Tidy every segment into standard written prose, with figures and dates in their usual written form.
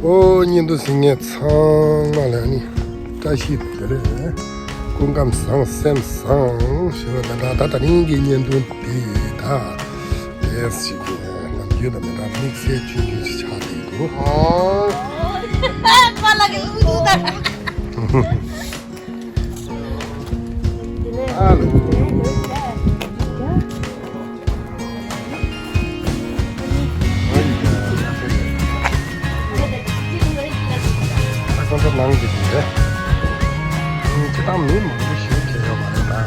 년도 생애 창말하니 다시들에 공감상 샘상 시원하다다다니 년도 비다 예스지게 남겨놓으면 믹스에 준비 차리고 빨라게 우주다. 알로 con năng gì đấy cái tao miếng mà cái xíu kia mà đây là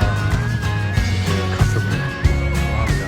cái cà phê wow bây giờ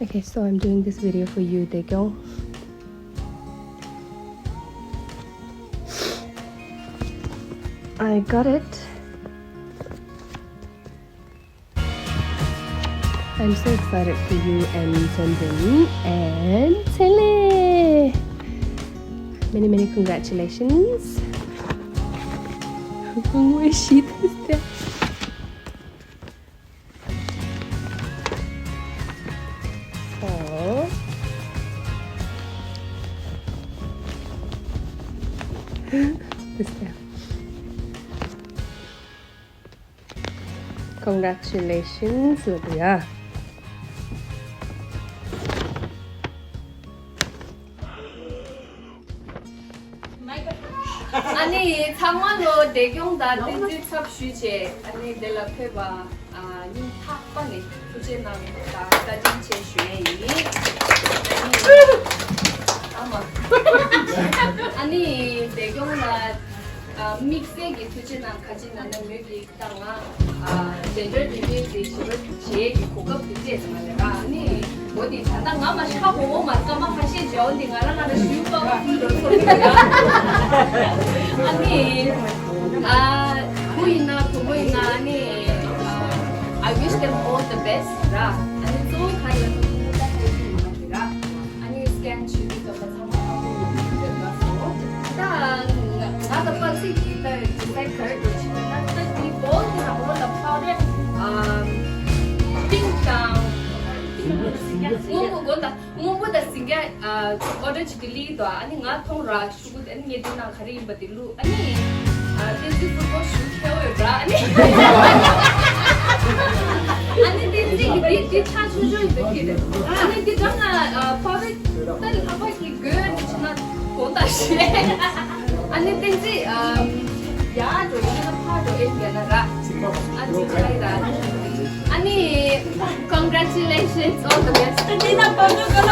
Okay, so I'm doing this video for you, Daekyung. I got it. I'm so excited for you and Sunjin and Tele. Many congratulations. Where she is there? So this there. Congratulations, Lydia. 아니 장만로 대경다 댄지첩 슈제 아니 델라페바 아 닌타빠네 부제나다 가진체 슈에이 아마 아니 대경나 믹스에게 부제나 가진나는 여기 있다가 제절 디비에 시를 제기 고급 부제에서 말이야 아니 어디 자당 아마 샤고 맞다마 하시죠 어디 가라가는 슈퍼가 그런 소리야 아니 부인나 부모이나 아니 I wish them all the best 라 아니 또 가려서 부모가 해주는 거라 아니 스캔 주기도 상황하고 들어가서 일단 나도 빨리 기다려 기다려 그렇지만 나도 이 보드나 올라 파래 띵땅 umubuda singa order chikili to ani nga thong ra shugut ani ngedina khari batilu ani this is for shoot show bra ani ani this is cha chujo ibekide ani this na perfect tal hava ki good chna konda she ani this is ya do na pa do ek gana ra ani chai ra Ani, congratulations, all the best. Hindi na pa nyo ka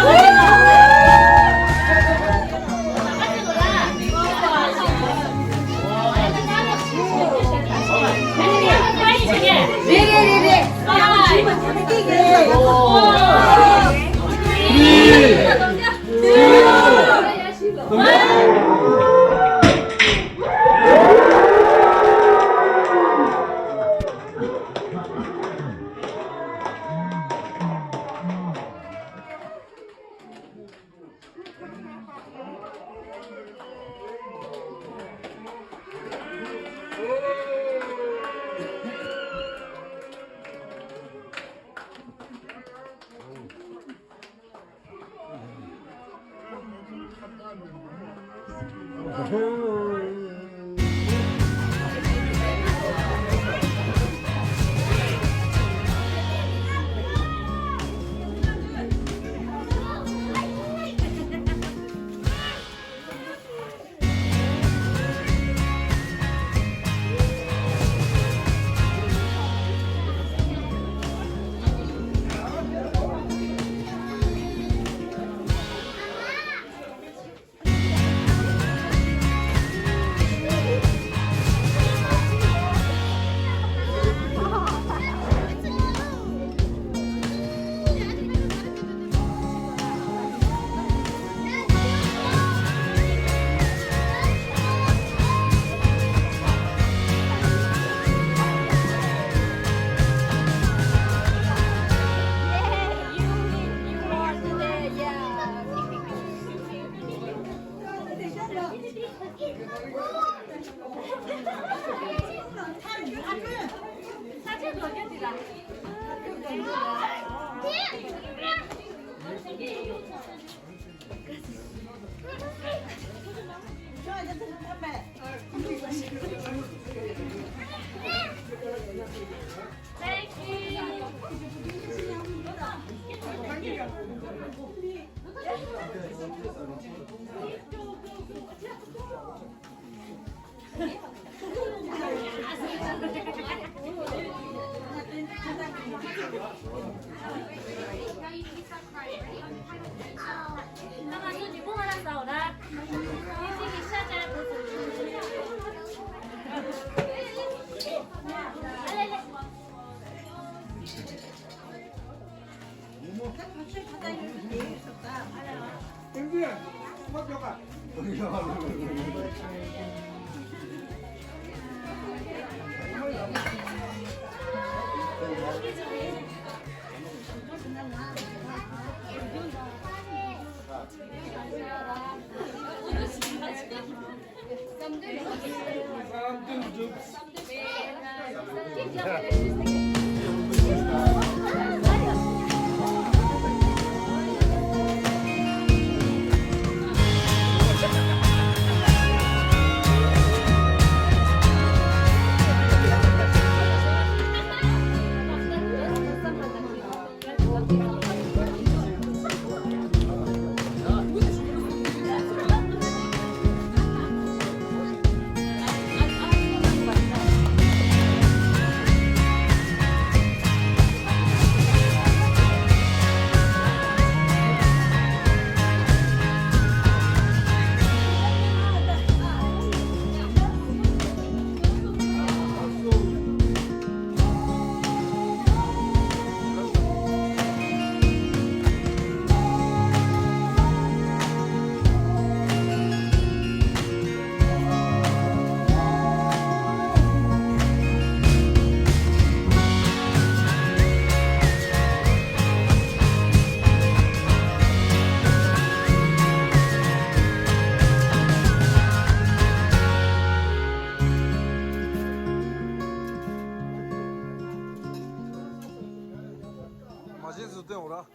맛있을 때 오라.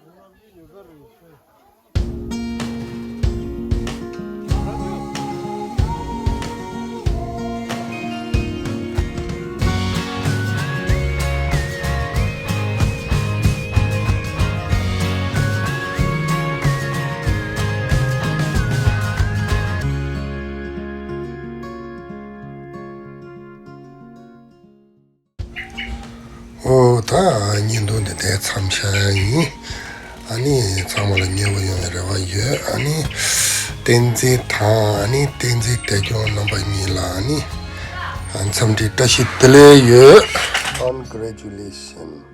다 인도네 대 참샤이 아니 참을 녀워여라와 예 아니 덴제 타 아니 덴제 대교 넘버 미라니 안 참디 다시 들레 예 congratulations